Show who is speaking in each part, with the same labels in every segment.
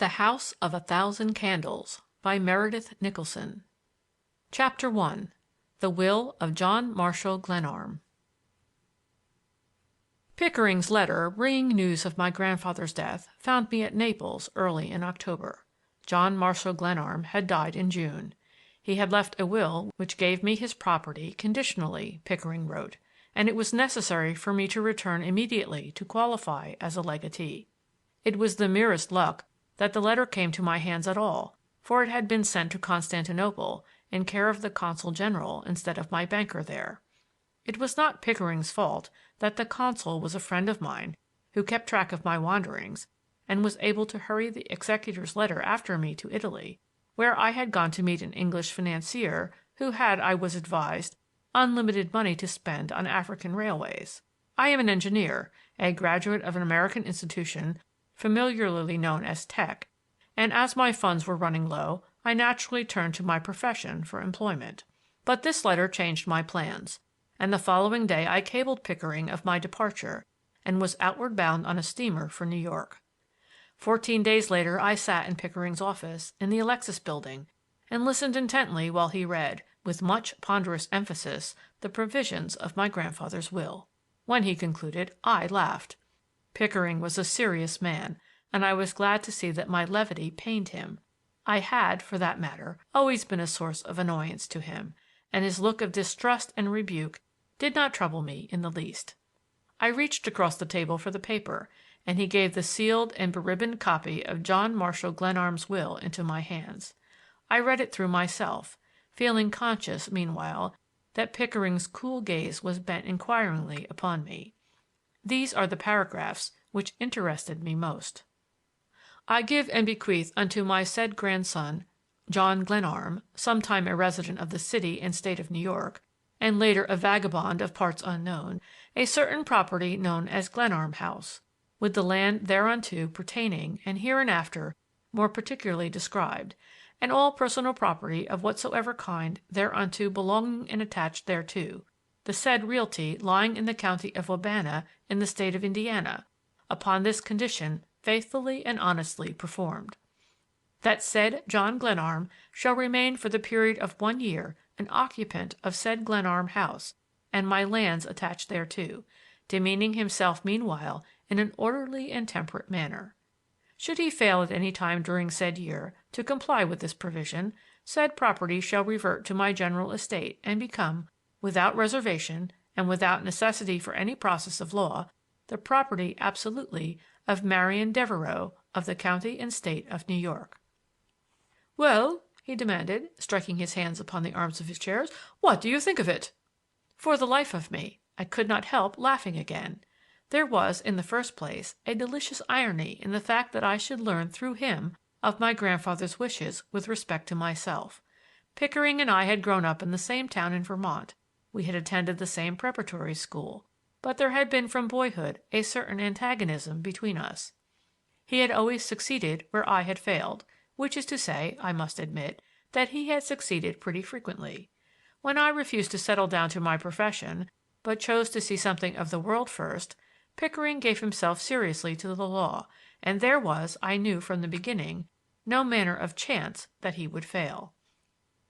Speaker 1: The House of a Thousand Candles by Meredith Nicholson. Chapter 1. The Will of John Marshall Glenarm. Pickering's letter bringing news of my grandfather's death found me at Naples early in October. John Marshall Glenarm had died in June. He had left a will which gave me his property conditionally, Pickering wrote, and it was necessary for me to return immediately to qualify as a legatee. It was the merest luck that the letter came to my hands at all, for it had been sent to Constantinople in care of the consul general instead of my banker there. It was not Pickering's fault that the consul was a friend of mine who kept track of my wanderings and was able to hurry the executor's letter after me to Italy, where I had gone to meet an English financier who had, I was advised, unlimited money to spend on African railways. I am an engineer, a graduate of an American institution familiarly known as Tech, and as my funds were running low, I naturally turned to my profession for employment. But this letter changed my plans, and the following day I cabled Pickering of my departure and was outward bound on a steamer for New York. 14 days later I sat in Pickering's office in the Alexis Building and listened intently while he read, with much ponderous emphasis, the provisions of my grandfather's will. When he concluded, I laughed. Pickering was a serious man, and I was glad to see that my levity pained him. I had, for that matter, always been a source of annoyance to him, and his look of distrust and rebuke did not trouble me in the least. I reached across the table for the paper, and he gave the sealed and beribboned copy of John Marshall Glenarm's will into my hands. I read it through myself, feeling conscious, meanwhile, that Pickering's cool gaze was bent inquiringly upon me. These are the paragraphs which interested me most. I give and bequeath unto my said grandson, John Glenarm, sometime a resident of the city and state of New York, and later a vagabond of parts unknown, a certain property known as Glenarm House, with the land thereunto pertaining and hereinafter more particularly described, and all personal property of whatsoever kind thereunto belonging and attached thereto, the said realty lying in the county of Wabana in the state of Indiana, upon this condition faithfully and honestly performed. That said John Glenarm shall remain for the period of 1 year an occupant of said Glenarm House and my lands attached thereto, demeaning himself meanwhile in an orderly and temperate manner. Should he fail at any time during said year to comply with this provision, said property shall revert to my general estate and become, without reservation and without necessity for any process of law, the property absolutely of Marian Devereux of the county and state of New York. "Well," he demanded, striking his hands upon the arms of his chairs, "what do you think of it?" For the life of me, I could not help laughing again. There was, in the first place, a delicious irony in the fact that I should learn through him of my grandfather's wishes with respect to myself. Pickering and I had grown up in the same town in Vermont. We had attended the same preparatory school, but there had been from boyhood a certain antagonism between us. He had always succeeded where I had failed, which is to say, I must admit, that he had succeeded pretty frequently. When I refused to settle down to my profession, but chose to see something of the world first, Pickering gave himself seriously to the law, and there was, I knew from the beginning, no manner of chance that he would fail.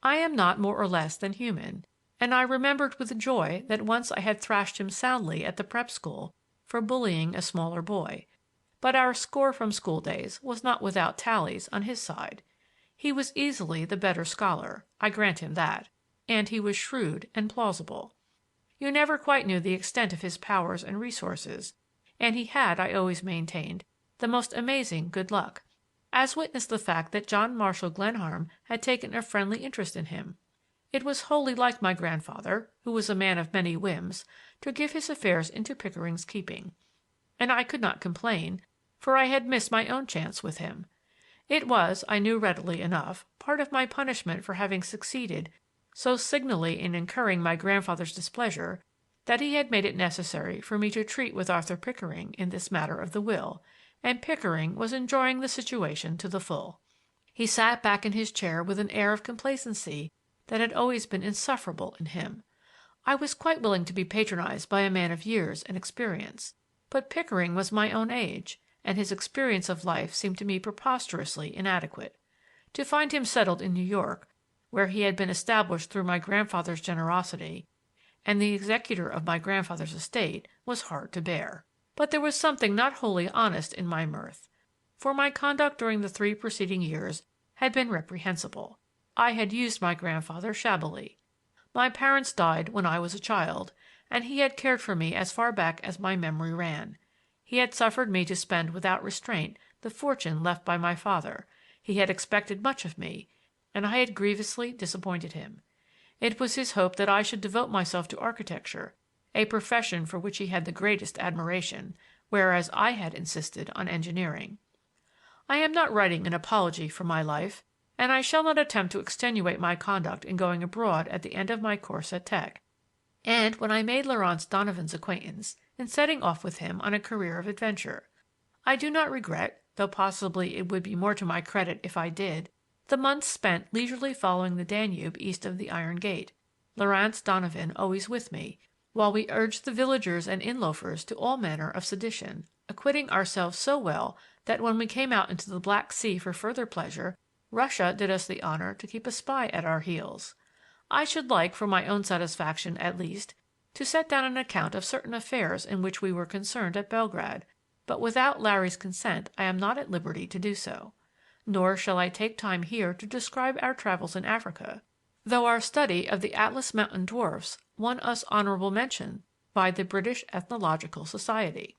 Speaker 1: I am not more or less than human, and I remembered with joy that once I had thrashed him soundly at the prep school for bullying a smaller boy. But our score from school days was not without tallies on his side. He was easily the better scholar, I grant him that, and he was shrewd and plausible. You never quite knew the extent of his powers and resources, and he had, I always maintained, the most amazing good luck, as witness the fact that John Marshall Glenarm had taken a friendly interest in him. It was wholly like my grandfather, who was a man of many whims, to give his affairs into Pickering's keeping, and I could not complain, for I had missed my own chance with him. It was, I knew readily enough, part of my punishment for having succeeded so signally in incurring my grandfather's displeasure that he had made it necessary for me to treat with Arthur Pickering in this matter of the will, and Pickering was enjoying the situation to the full. He sat back in his chair with an air of complacency that had always been insufferable in him. I was quite willing to be patronized by a man of years and experience, but Pickering was my own age, and his experience of life seemed to me preposterously inadequate. To find him settled in New York, where he had been established through my grandfather's generosity, and the executor of my grandfather's estate, was hard to bear. But there was something not wholly honest in my mirth, for my conduct during the 3 preceding years had been reprehensible. I had used my grandfather shabbily. My parents died when I was a child, and he had cared for me as far back as my memory ran. He had suffered me to spend without restraint the fortune left by my father. He had expected much of me, and I had grievously disappointed him. It was his hope that I should devote myself to architecture, a profession for which he had the greatest admiration, whereas I had insisted on engineering. I am not writing an apology for my life, and I shall not attempt to extenuate my conduct in going abroad at the end of my course at Tech, and when I made Laurance Donovan's acquaintance in setting off with him on a career of adventure. I do not regret, though possibly it would be more to my credit if I did, the months spent leisurely following the Danube east of the Iron Gate, Laurance Donovan always with me, while we urged the villagers and inn-loafers to all manner of sedition, acquitting ourselves so well that when we came out into the Black Sea for further pleasure, Russia did us the honor to keep a spy at our heels. I should like, for my own satisfaction at least, to set down an account of certain affairs in which we were concerned at Belgrade, but without Larry's consent I am not at liberty to do so. Nor shall I take time here to describe our travels in Africa, though our study of the Atlas Mountain dwarfs won us honorable mention by the British Ethnological Society.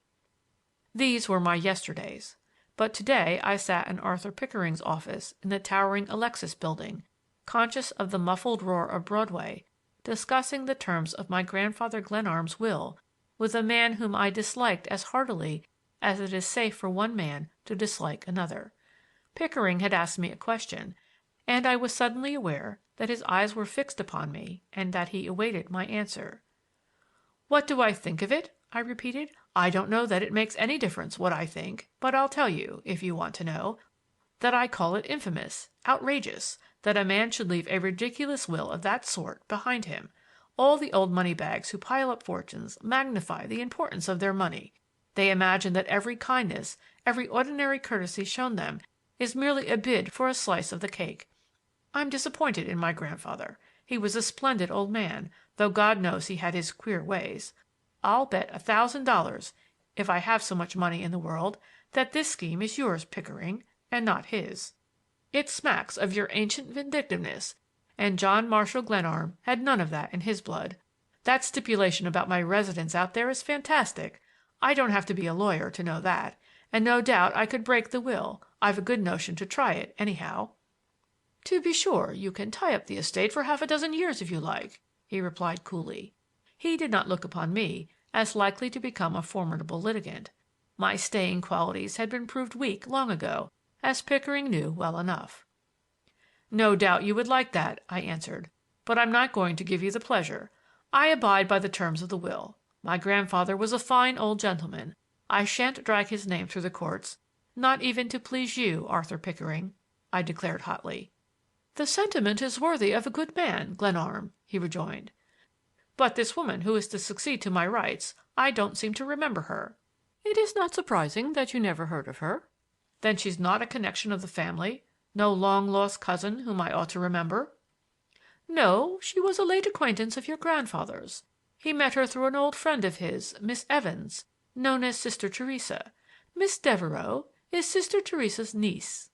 Speaker 1: These were my yesterdays. But today I sat in Arthur Pickering's office in the towering Alexis Building, conscious of the muffled roar of Broadway, discussing the terms of my grandfather Glenarm's will with a man whom I disliked as heartily as it is safe for one man to dislike another. Pickering had asked me a question, and I was suddenly aware that his eyes were fixed upon me and that he awaited my answer. "What do I think of it?" I repeated. "I don't know that it makes any difference what I think, but I'll tell you, if you want to know, that I call it infamous, outrageous, that a man should leave a ridiculous will of that sort behind him. All the old money-bags who pile up fortunes magnify the importance of their money. They imagine that every kindness, every ordinary courtesy shown them is merely a bid for a slice of the cake. I'm disappointed in my grandfather. He was a splendid old man, though God knows he had his queer ways. I'll bet $1,000, if I have so much money in the world, that this scheme is yours, Pickering, and not his. It smacks of your ancient vindictiveness, and John Marshall Glenarm had none of that in his blood. That stipulation about my residence out there is fantastic. I don't have to be a lawyer to know that, and no doubt I could break the will. I've a good notion to try it, anyhow." "To be sure, you can tie up the estate for 6 years if you like," he replied coolly. He did not look upon me as likely to become a formidable litigant. My staying qualities had been proved weak long ago, as Pickering knew well enough. "No doubt you would like that," I answered, "but I'm not going to give you the pleasure. I abide by the terms of the will. My grandfather was a fine old gentleman. I shan't drag his name through the courts, not even to please you, Arthur Pickering," I declared hotly. "The sentiment is worthy of a good man, Glenarm," he rejoined. "But this woman who is to succeed to my rights, I don't seem to remember her." "It is not surprising that you never heard of her." "Then she's not a connection of the family? No long-lost cousin whom I ought to remember?" "No, she was a late acquaintance of your grandfather's. He met her through an old friend of his, Miss Evans, known as Sister Theresa. Miss Devereux is Sister Theresa's niece."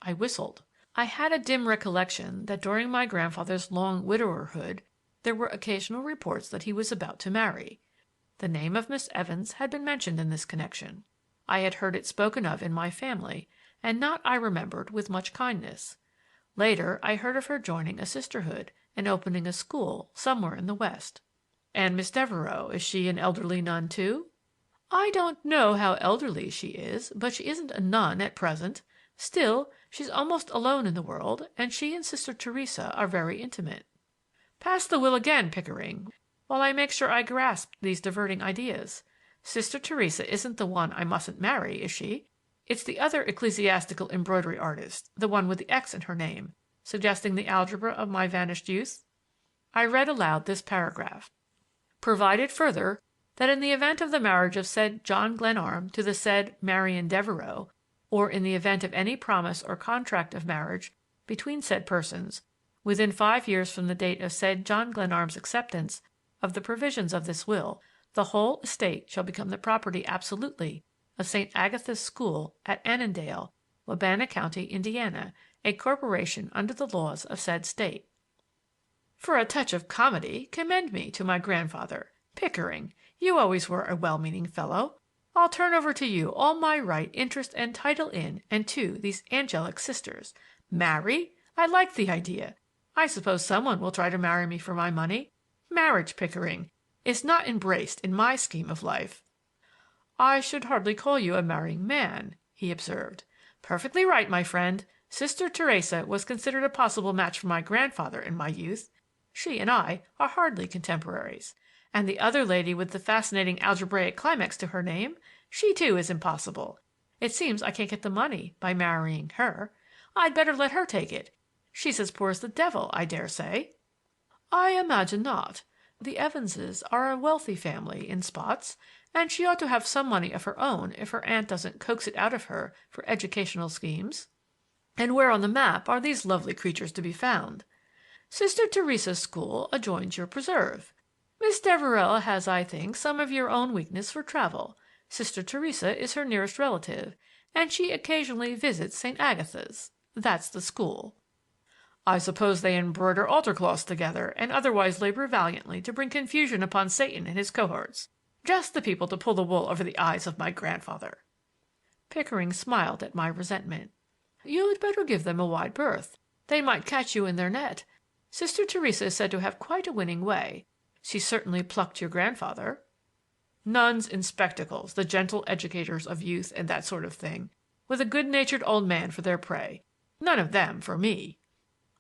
Speaker 1: I whistled. I had a dim recollection that during my grandfather's long widowerhood there were occasional reports that he was about to marry. The name of Miss Evans had been mentioned in this connection. I had heard it spoken of in my family, and not, I remembered, with much kindness. Later I heard of her joining a sisterhood and opening a school somewhere in the West. "And Miss Devereux, is she an elderly nun too?" "I don't know how elderly she is, but she isn't a nun at present. Still, she's almost alone in the world, and she and Sister Theresa are very intimate." "Pass the will again, Pickering, while I make sure I grasp these diverting ideas. Sister Theresa isn't the one I mustn't marry, is she? It's the other ecclesiastical embroidery artist, the one with the X in her name, suggesting the algebra of my vanished youth." I read aloud this paragraph. "Provided further that in the event of the marriage of said John Glenarm to the said Marian Devereux, or in the event of any promise or contract of marriage between said persons, within 5 years from the date of said John Glenarm's acceptance of the provisions of this will, the whole estate shall become the property absolutely of St. Agatha's School at Annandale, Wabana County, Indiana, a corporation under the laws of said state. For a touch of comedy, commend me to my grandfather. Pickering, you always were a well-meaning fellow. I'll turn over to you all my right, interest, and title in and to these angelic sisters. Marry? I like the idea. I suppose someone will try to marry me for my money. Marriage, Pickering, is not embraced in my scheme of life. I should hardly call you a marrying man, he observed. Perfectly right, my friend. Sister Teresa was considered a possible match for my grandfather in my youth. She and I are hardly contemporaries. And the other lady with the fascinating algebraic climax to her name, she too is impossible. It seems I can't get the money by marrying her. I'd better let her take it. She's as poor as the devil, I dare say. I imagine not. The Evanses are a wealthy family in spots, and she ought to have some money of her own if her aunt doesn't coax it out of her for educational schemes. And where on the map are these lovely creatures to be found? Sister Teresa's school adjoins your preserve. Miss Devereux has, I think, some of your own weakness for travel. Sister Teresa is her nearest relative, and she occasionally visits St. Agatha's. That's the school. I suppose they embroider altar cloths together and otherwise labor valiantly to bring confusion upon Satan and his cohorts. Just the people to pull the wool over the eyes of my grandfather. Pickering smiled at my resentment. You'd better give them a wide berth. They might catch you in their net. Sister Teresa is said to have quite a winning way. She certainly plucked your grandfather. Nuns in spectacles, the gentle educators of youth and that sort of thing, with a good-natured old man for their prey. None of them for me.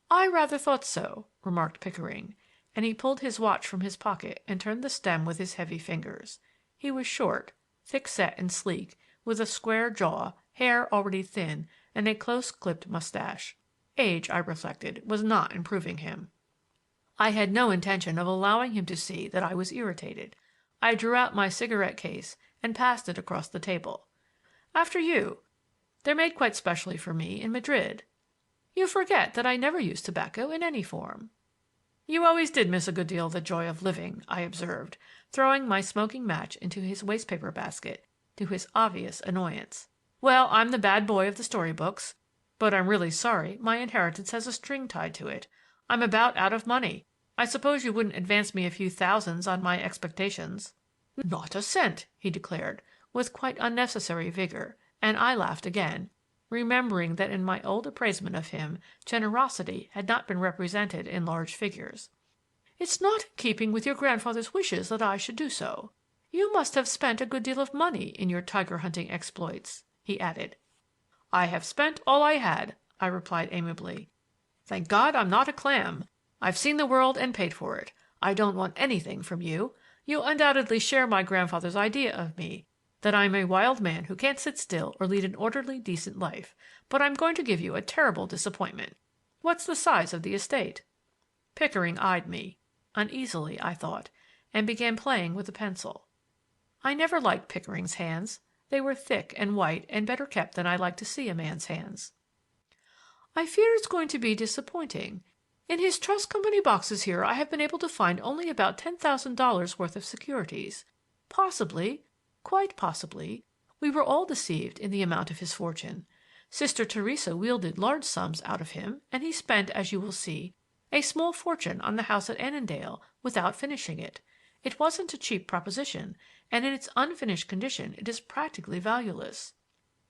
Speaker 1: I rather thought so, remarked Pickering, and he pulled his watch from his pocket and turned the stem with his heavy fingers. He was short, thick-set and sleek, with a square jaw, hair already thin, and a close-clipped mustache. Age, I reflected, was not improving him. I had no intention of allowing him to see that I was irritated. I drew out my cigarette case and passed it across the table. After you. They're made quite specially for me in Madrid. You forget that I never use tobacco in any form. You always did miss a good deal of the joy of living, I observed, throwing my smoking match into his wastepaper basket, to his obvious annoyance. Well, I'm the bad boy of the storybooks, but I'm really sorry my inheritance has a string tied to it. I'm about out of money. I suppose you wouldn't advance me a few thousands on my expectations. Not a cent, he declared, with quite unnecessary vigor, and I laughed again, remembering that in my old appraisement of him generosity had not been represented in large figures. It's not in keeping with your grandfather's wishes that I should do so. You must have spent a good deal of money in your tiger-hunting exploits, he added. I have spent all I had, I replied amiably. Thank God I'm not a clam. I've seen the world and paid for it. I don't want anything from you. You undoubtedly share my grandfather's idea of me, that I'm a wild man who can't sit still or lead an orderly, decent life. But I'm going to give you a terrible disappointment. What's the size of the estate? Pickering eyed me, uneasily, I thought, and began playing with a pencil. I never liked Pickering's hands. They were thick and white and better kept than I like to see a man's hands. I fear it's going to be disappointing. In his trust company boxes here I have been able to find only about $10,000 worth of securities. Possibly, quite possibly, we were all deceived in the amount of his fortune. Sister Teresa wielded large sums out of him, and he spent, as you will see, a small fortune on the house at Annandale without finishing it. It wasn't a cheap proposition, and in its unfinished condition it is practically valueless.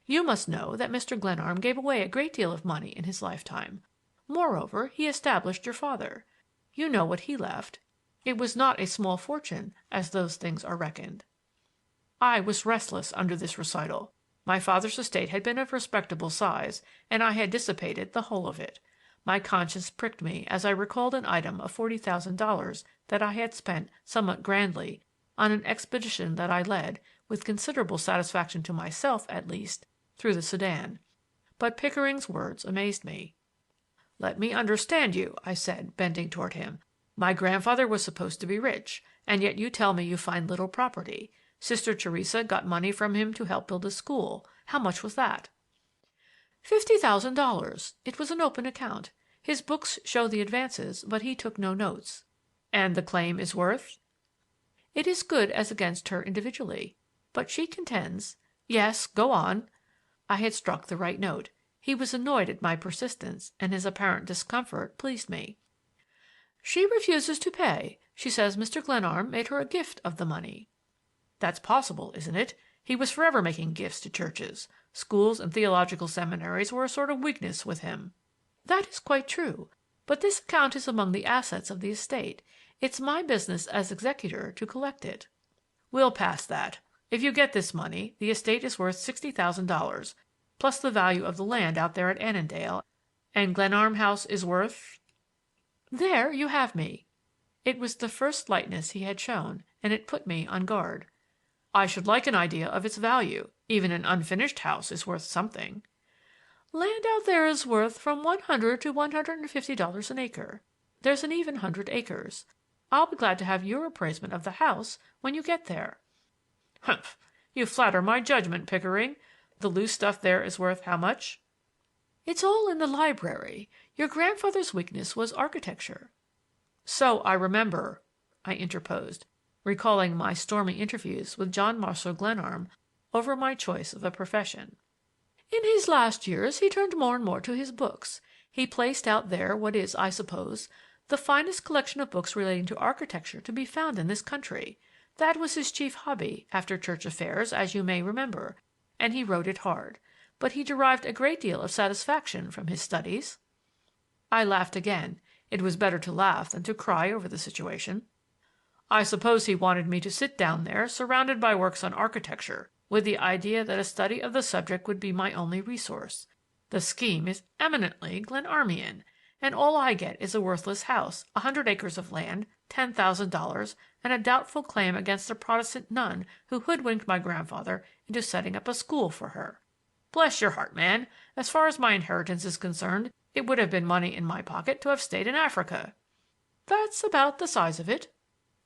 Speaker 1: You must know that Mr. Glenarm gave away a great deal of money in his lifetime. Moreover, he established your father. You know what he left. It was not a small fortune, as those things are reckoned. I was restless under this recital. My father's estate had been of respectable size, and I had dissipated the whole of it. My conscience pricked me as I recalled an item of $40,000 that I had spent somewhat grandly on an expedition that I led, with considerable satisfaction to myself at least, through the Sudan. But Pickering's words amazed me. Let me understand you, I said, bending toward him. My grandfather was supposed to be rich, and yet you tell me you find little property. Sister Teresa got money from him to help build a school. How much was that?" $50,000. It was an open account. His books show the advances, but he took no notes." "And the claim is worth—" "It is good as against her individually. But she contends—" "Yes, go on." I had struck the right note. He was annoyed at my persistence, and his apparent discomfort pleased me. "She refuses to pay. She says Mr. Glenarm made her a gift of the money." "That's possible, isn't it? He was forever making gifts to churches. Schools and theological seminaries were a sort of weakness with him." "That is quite true. But this account is among the assets of the estate. It's my business as executor to collect it." "We'll pass that. If you get this money, the estate is worth $60,000, plus the value of the land out there at Annandale, and Glenarm House is worth—" "There you have me." It was the first lightness he had shown, and it put me on guard. "I should like an idea of its value. Even an unfinished house is worth something." "Land out there is worth from $100 to $150 an acre. There's an even 100 acres. I'll be glad to have your appraisement of the house when you get there." "Humph! You flatter my judgment, Pickering. The loose stuff there is worth how much?" "It's all in the library. Your grandfather's weakness was architecture." "So I remember," I interposed, recalling my stormy interviews with John Marshall Glenarm over my choice of a profession. "In his last years he turned more and more to his books. He placed out there what is, I suppose, the finest collection of books relating to architecture to be found in this country. That was his chief hobby after church affairs, as you may remember, and he wrote it hard. But he derived a great deal of satisfaction from his studies." I laughed again. It was better to laugh than to cry over the situation. "I suppose he wanted me to sit down there surrounded by works on architecture, with the idea that a study of the subject would be my only resource. The scheme is eminently Glenarmian, and all I get is a worthless house, 100 acres of land, $10,000, and a doubtful claim against a Protestant nun who hoodwinked my grandfather into setting up a school for her. Bless your heart, man, as far as my inheritance is concerned, it would have been money in my pocket to have stayed in Africa." "That's about the size of it."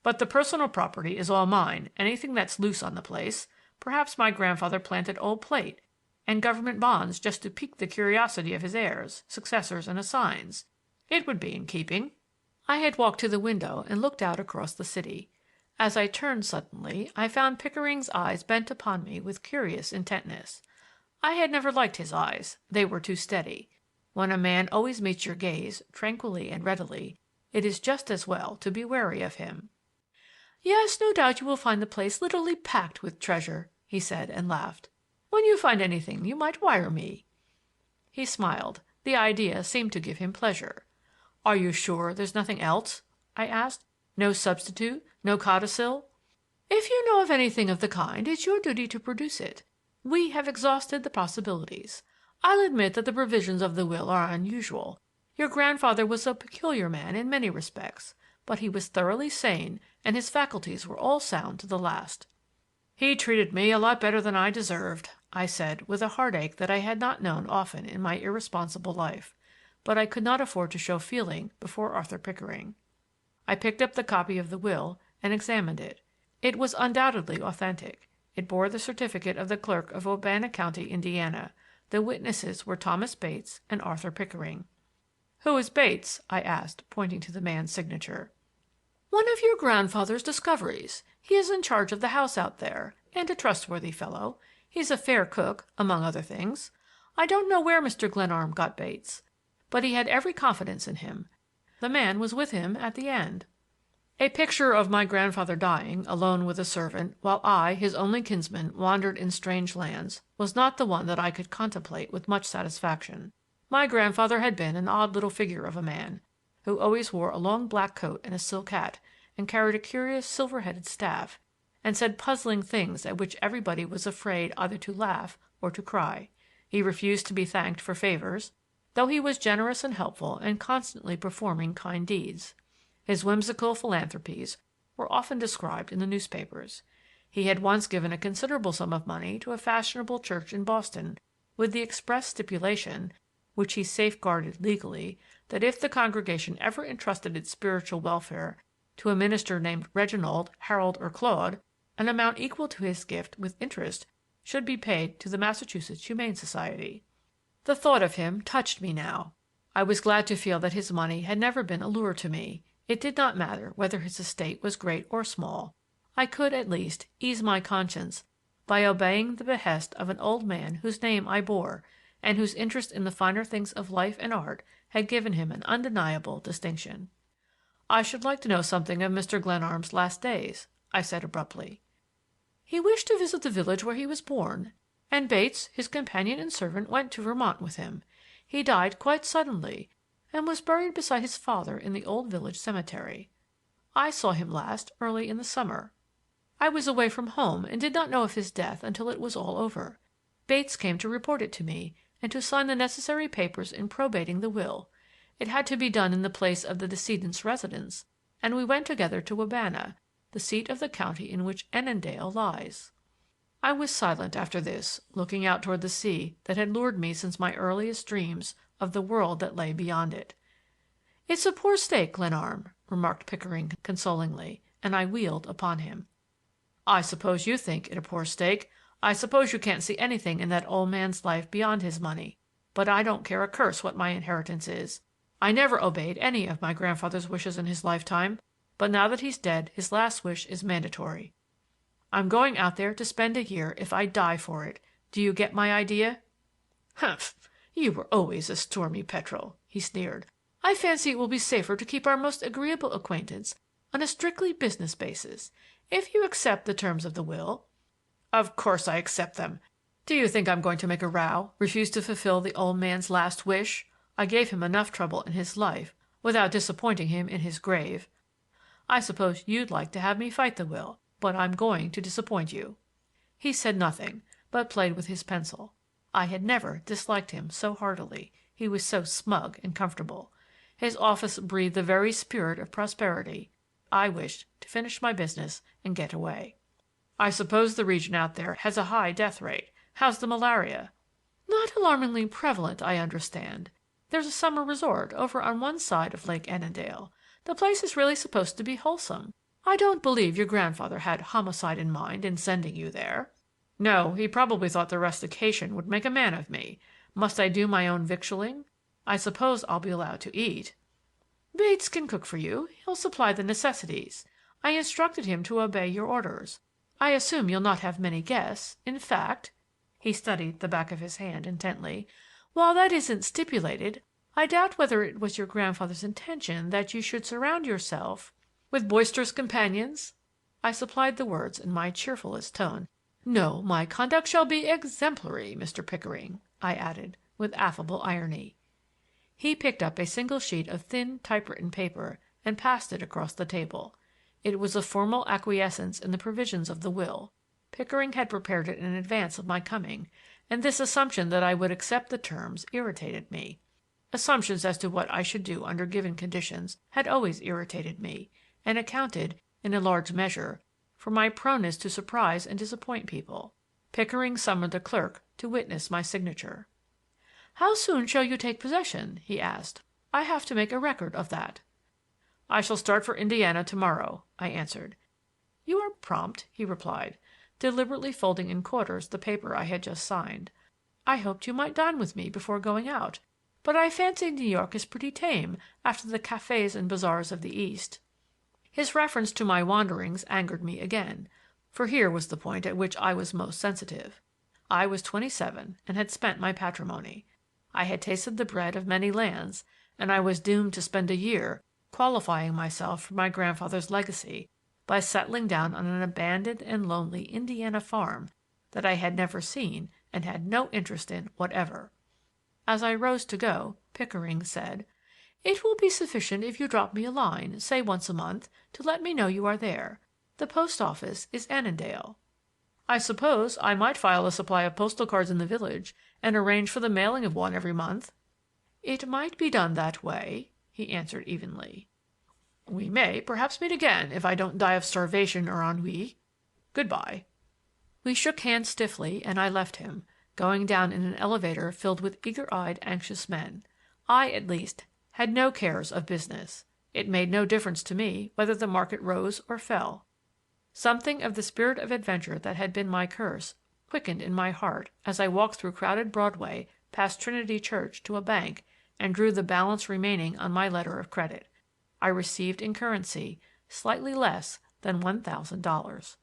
Speaker 1: "But the personal property is all mine, anything that's loose on the place. Perhaps my grandfather planted old plate and government bonds just to pique the curiosity of his heirs, successors, and assigns. It would be in keeping." I had walked to the window and looked out across the city. As I turned suddenly, I found Pickering's eyes bent upon me with curious intentness. I had never liked his eyes; they were too steady. When a man always meets your gaze tranquilly and readily, it is just as well to be wary of him. "Yes, no doubt you will find the place literally packed with treasure," he said, and laughed. "When you find anything you might wire me." He smiled. The idea seemed to give him pleasure. "Are you sure there's nothing else?" I asked. "No substitute? No codicil?" "If you know of anything of the kind, it's your duty to produce it. We have exhausted the possibilities. I'll admit that the provisions of the will are unusual. Your grandfather was a peculiar man in many respects, but he was thoroughly sane, and his faculties were all sound to the last." "He treated me a lot better than I deserved," I said, with a heartache that I had not known often in my irresponsible life. But I could not afford to show feeling before Arthur Pickering. I picked up the copy of the will and examined it. It was undoubtedly authentic. It bore the certificate of the clerk of Urbana County, Indiana. The witnesses were Thomas Bates and Arthur Pickering. "Who is Bates?" I asked, pointing to the man's signature. "One of your grandfather's discoveries. He is in charge of the house out there, and a trustworthy fellow. He's a fair cook, among other things. I don't know where Mr. Glenarm got Bates, but he had every confidence in him. The man was with him at the end." A picture of my grandfather dying, alone with a servant, while I, his only kinsman, wandered in strange lands, was not the one that I could contemplate with much satisfaction. My grandfather had been an odd little figure of a man, who always wore a long black coat and a silk hat, and carried a curious silver-headed staff, and said puzzling things at which everybody was afraid either to laugh or to cry. He refused to be thanked for favors, though he was generous and helpful and constantly performing kind deeds. His whimsical philanthropies were often described in the newspapers. He had once given a considerable sum of money to a fashionable church in Boston, with the express stipulation, which he safeguarded legally, that if the congregation ever entrusted its spiritual welfare to a minister named Reginald, Harold, or Claude, an amount equal to his gift with interest should be paid to the Massachusetts Humane Society. The thought of him touched me now. I was glad to feel that his money had never been a lure to me. It did not matter whether his estate was great or small. I could, at least, ease my conscience by obeying the behest of an old man whose name I bore, and whose interest in the finer things of life and art had given him an undeniable distinction. "I should like to know something of Mr. Glenarm's last days," I said abruptly. "He wished to visit the village where he was born, and Bates, his companion and servant, went to Vermont with him. He died quite suddenly, and was buried beside his father in the old village cemetery. I saw him last early in the summer. I was away from home and did not know of his death until it was all over. Bates came to report it to me and to sign the necessary papers in probating the will. It had to be done in the place of the decedent's residence, and we went together to Wabana, the seat of the county in which Annandale lies." I was silent after this, looking out toward the sea that had lured me since my earliest dreams of the world that lay beyond it. "It's a poor stake, Glenarm," remarked Pickering consolingly, and I wheeled upon him. "I suppose you think it a poor stake. I suppose you can't see anything in that old man's life beyond his money. But I don't care a curse what my inheritance is. I never obeyed any of my grandfather's wishes in his lifetime, but now that he's dead his last wish is mandatory. I'm going out there to spend a year if I die for it. Do you get my idea?" "Humph! You were always a stormy petrel," he sneered. "I fancy it will be safer to keep our most agreeable acquaintance on a strictly business basis. If you accept the terms of the will—" "Of course I accept them. Do you think I'm going to make a row, refuse to fulfill the old man's last wish? I gave him enough trouble in his life without disappointing him in his grave. I suppose you'd like to have me fight the will, but I'm going to disappoint you." He said nothing, but played with his pencil. I had never disliked him so heartily. He was so smug and comfortable. His office breathed the very spirit of prosperity. I wished to finish my business and get away. "I suppose the region out there has a high death rate. How's the malaria?" "Not alarmingly prevalent, I understand. There's a summer resort over on one side of Lake Annandale. The place is really supposed to be wholesome. I don't believe your grandfather had homicide in mind in sending you there." "No, he probably thought the rustication would make a man of me. Must I do my own victualling? I suppose I'll be allowed to eat." "Bates can cook for you. He'll supply the necessities. I instructed him to obey your orders. I assume you'll not have many guests. In fact," he studied the back of his hand intently, "while that isn't stipulated, I doubt whether it was your grandfather's intention that you should surround yourself—" "With boisterous companions?" I supplied the words in my cheerfulest tone. "No, my conduct shall be exemplary, Mr. Pickering," I added, with affable irony. He picked up a single sheet of thin typewritten paper and passed it across the table. It was a formal acquiescence in the provisions of the will. Pickering had prepared it in advance of my coming, and this assumption that I would accept the terms irritated me. Assumptions as to what I should do under given conditions had always irritated me, and accounted, in a large measure, for my proneness to surprise and disappoint people. Pickering summoned a clerk to witness my signature. "How soon shall you take possession?" he asked. "I have to make a record of that." "I shall start for Indiana tomorrow," I answered. "You are prompt," he replied, deliberately folding in quarters the paper I had just signed. "I hoped you might dine with me before going out, but I fancy New York is pretty tame after the cafés and bazaars of the East." His reference to my wanderings angered me again, for here was the point at which I was most sensitive. I was 27 and had spent my patrimony. I had tasted the bread of many lands, and I was doomed to spend a year qualifying myself for my grandfather's legacy by settling down on an abandoned and lonely Indiana farm that I had never seen and had no interest in whatever. As I rose to go, Pickering said, "It will be sufficient if you drop me a line, say once a month, to let me know you are there. The post office is Annandale." "I suppose I might file a supply of postal cards in the village and arrange for the mailing of one every month." "It might be done that way," he answered evenly. "We may perhaps meet again if I don't die of starvation or ennui. Good-bye." We shook hands stiffly, and I left him. going down in an elevator filled with eager-eyed, anxious men. I, at least, had no cares of business. It made no difference to me whether the market rose or fell. Something of the spirit of adventure that had been my curse quickened in my heart as I walked through crowded Broadway past Trinity Church to a bank and drew the balance remaining on my letter of credit. I received in currency slightly less than $1,000.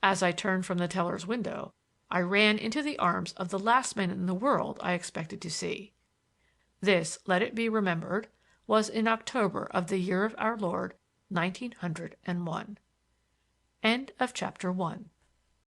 Speaker 1: As I turned from the teller's window, I ran into the arms of the last man in the world I expected to see. This, let it be remembered, was in October of the year of our Lord 1901. End of chapter 1.